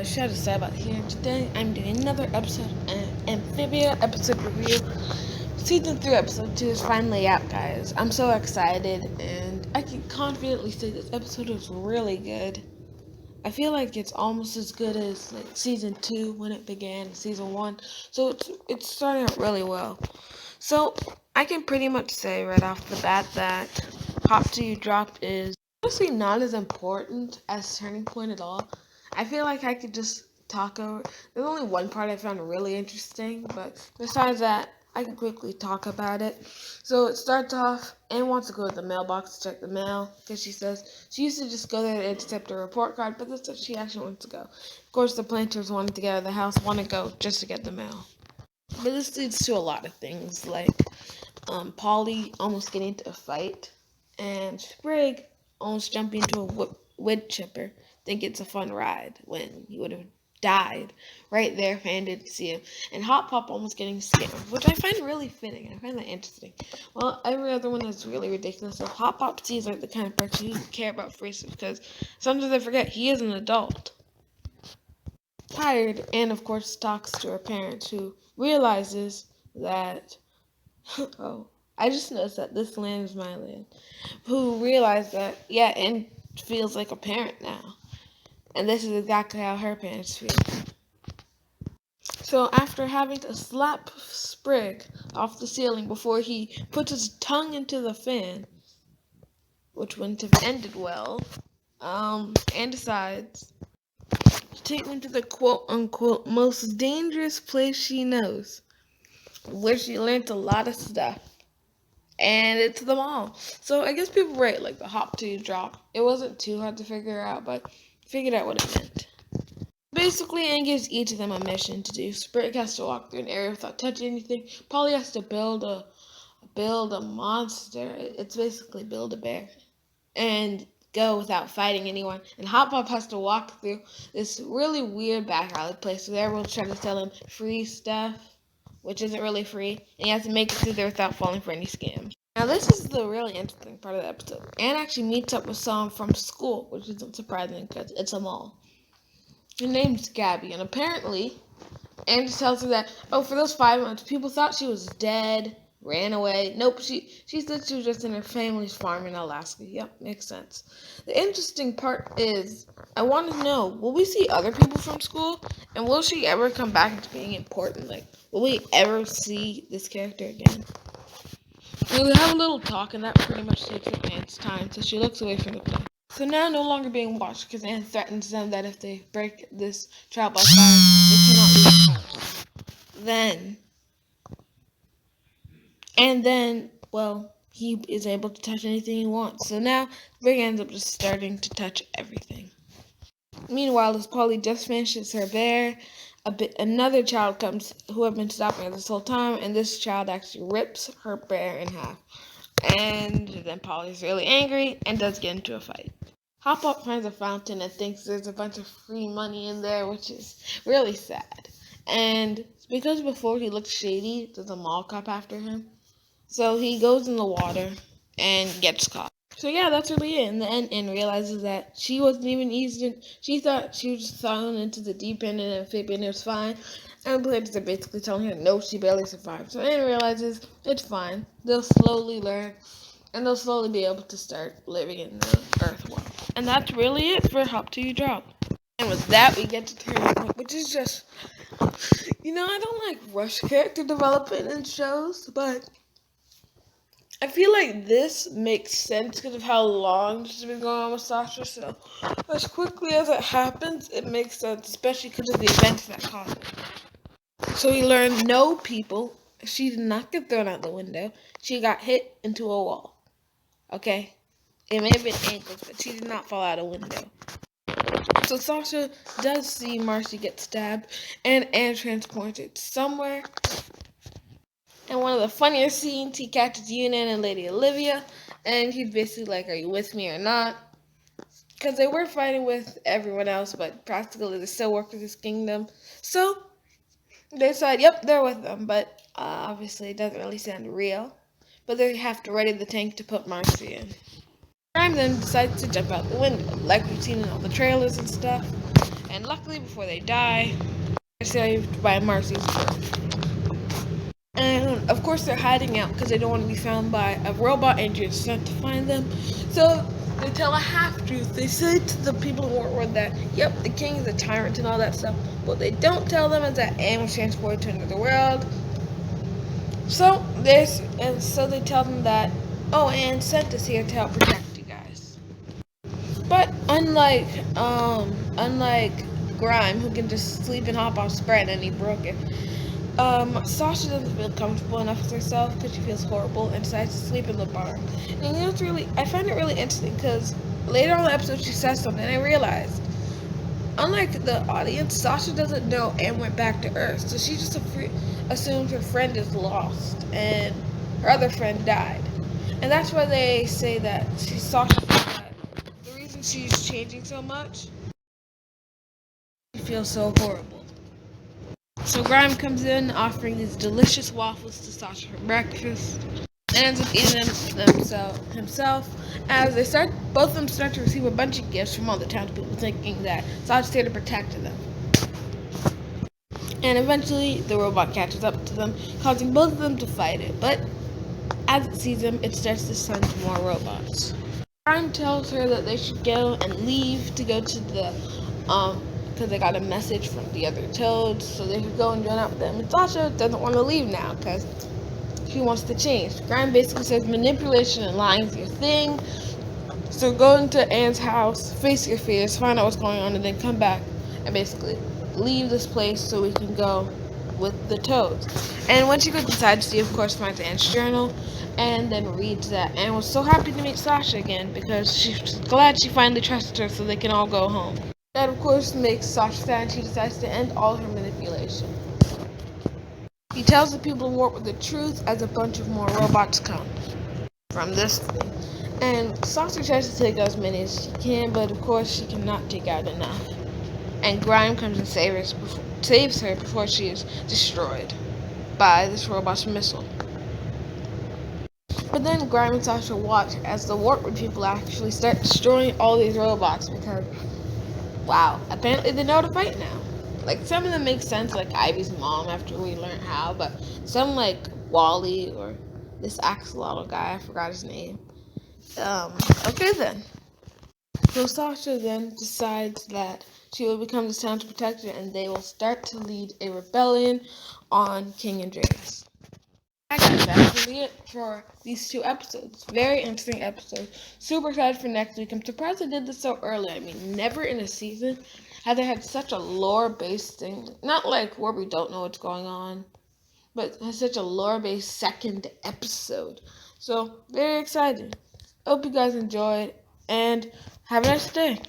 Sasha about here. Today I'm doing another episode, Amphibia episode review. Season 3, episode 2 is finally out, guys. I'm so excited, and I can confidently say this episode is really good. I feel like it's almost as good as like season 2 when it began, season 1. So it's starting out really well. So I can pretty much say right off the bat that Hop to You Drop is honestly not as important as Turning Point at all. I feel like I could just talk over. There's only one part I found really interesting, but besides that, I can quickly talk about it. So it starts off, Anne wants to go to the mailbox to check the mail because she says she used to just go there to accept a report card, but this time she actually wants to go. Of course, the planters wanted to get out of the house, want to go just to get the mail. But this leads to a lot of things, like Polly almost getting into a fight, and Sprig almost jumping into a wood chipper, think it's a fun ride when he would have died right there if Anne didn't see him, and Hot Pop almost getting scammed, which I find really fitting. I find that interesting. Well, every other one is really ridiculous. So Hot Pop seems like the kind of person who doesn't care about phrases because sometimes I forget he is an adult. Tired, Anne of course talks to her parents, who realizes that oh, I just noticed that this land is my land. Who realized that, yeah, and feels like a parent now. And this is exactly how her parents feel. So after having to slap Sprig off the ceiling before he puts his tongue into the fan, which wouldn't have ended well, and decides to take him to the quote-unquote most dangerous place she knows, where she learned a lot of stuff. And it's the mall. So I guess people rate like the hop to drop. It wasn't too hard to figure out, but figured out what it meant. Basically, Anne gives each of them a mission to do. Sprig has to walk through an area without touching anything. Polly has to build a monster. It's basically build a bear and go without fighting anyone. And Hop Pop has to walk through this really weird back alley place where everyone's trying to sell him free stuff, which isn't really free, and he has to make it through there without falling for any scams. Now, this is the really interesting part of the episode. Anne actually meets up with someone from school, which isn't surprising because it's a mall. Her name's Gabby, and apparently, Anne just tells her that, oh, for those 5 months, people thought she was dead, ran away. Nope, she said she was just in her family's farm in Alaska. Yep, makes sense. The interesting part is, I want to know, will we see other people from school? And will she ever come back into being important? Like, will we ever see this character again? We have a little talk, and that pretty much takes up Anne's time, so she looks away from the plane. So now no longer being watched, because Anne threatens them that if they break this child by fire, they cannot leave the house. Well, he is able to touch anything he wants. So now, Sprig ends up just starting to touch everything. Meanwhile, as Polly just finishes her bear, another child comes who have been stopping her this whole time, and this child actually rips her bear in half. And then Polly's really angry and does get into a fight. Hop Up finds a fountain and thinks there's a bunch of free money in there, which is really sad. And because before he looked shady, there's a mall cop after him. So he goes in the water and gets caught. So yeah, that's really it. In the end, and realizes that she wasn't even easy. She thought she was just thrown into the deep end and Amphibia and it was fine. And the players are basically telling her, no, she barely survived. So Anne realizes it's fine. They'll slowly learn, and they'll slowly be able to start living in the Earth world. And that's really it for Hop to You Drop. And with that, we get to Turning Point, which is just, I don't like rush character development in shows, but I feel like this makes sense because of how long this has been going on with Sasha. So, as quickly as it happens, it makes sense, especially because of the events that caused it. So we learned no people. She did not get thrown out the window. She got hit into a wall. Okay? It may have been ankles, but she did not fall out a window. So Sasha does see Marcy get stabbed and transported somewhere. And one of the funniest scenes, he catches Yunan and Lady Olivia, and he's basically like, are you with me or not? Because they were fighting with everyone else, but practically they still work with his kingdom. So they decide, yep, they're with them, but obviously it doesn't really sound real. But they have to ready the tank to put Marcy in. Prime then decides to jump out the window, like we've seen in all the trailers and stuff. And luckily, before they die, they're saved by Marcy's bird. And of course, they're hiding out because they don't want to be found by a robot agent sent to find them. So they tell a half truth. They say to the people in Wartwood that, yep, the king is a tyrant and all that stuff. What they don't tell them is that Anne was transported to another world. So they tell them that, oh, Anne sent us here to help protect you guys. But unlike Grime, who can just sleep and hop off spread and he broke it. Sasha doesn't feel comfortable enough with herself because she feels horrible and decides to sleep in the bar. And you know, I find it really interesting because later on in the episode she says something and I realized, unlike the audience, Sasha doesn't know Anne went back to Earth, so she just assumes her friend is lost and her other friend died. And that's why they say that Sasha thinks that the reason she's changing so much, she feels so horrible. So Grime comes in offering these delicious waffles to Sasha for breakfast and ends up eating them himself. As both of them start to receive a bunch of gifts from all the townspeople, thinking that Sasha's here to protect them. And eventually, the robot catches up to them, causing both of them to fight it. But as it sees them, it starts to send more robots. Grime tells her that they should go and leave to go to the because they got a message from the other toads, so they could go and join up with them. And Sasha doesn't want to leave now because she wants to change. Grime basically says manipulation and lying is your thing. So go into Anne's house, face your fears, find out what's going on, and then come back and basically leave this place so we can go with the toads. And when she goes inside, she of course finds Anne's journal and then reads that Anne was so happy to meet Sasha again because she's glad she finally trusted her so they can all go home. That of course makes Sasha sad and she decides to end all her manipulation. He tells the people in Wartwood the truth as a bunch of more robots come from this thing. And Sasha tries to take out as many as she can, but of course she cannot take out enough. And Grime comes and saves her before she is destroyed by this robot's missile. But then Grime and Sasha watch as the Wartwood people actually start destroying all these robots because, wow, apparently they know how to fight now. Like, some of them make sense, like Ivy's mom after we learn how, but some like Wally or this axolotl guy, I forgot his name. Okay then. So Sasha then decides that she will become the town's protector and they will start to lead a rebellion on King Andreas. Actually, that's really it for these 2 episodes. Very interesting episode. Super excited for next week. I'm surprised I did this so early. I mean, never in a season have they had such a lore-based thing. Not like where we don't know what's going on, but has such a lore-based second episode. So, very excited. Hope you guys enjoyed, and have a nice day.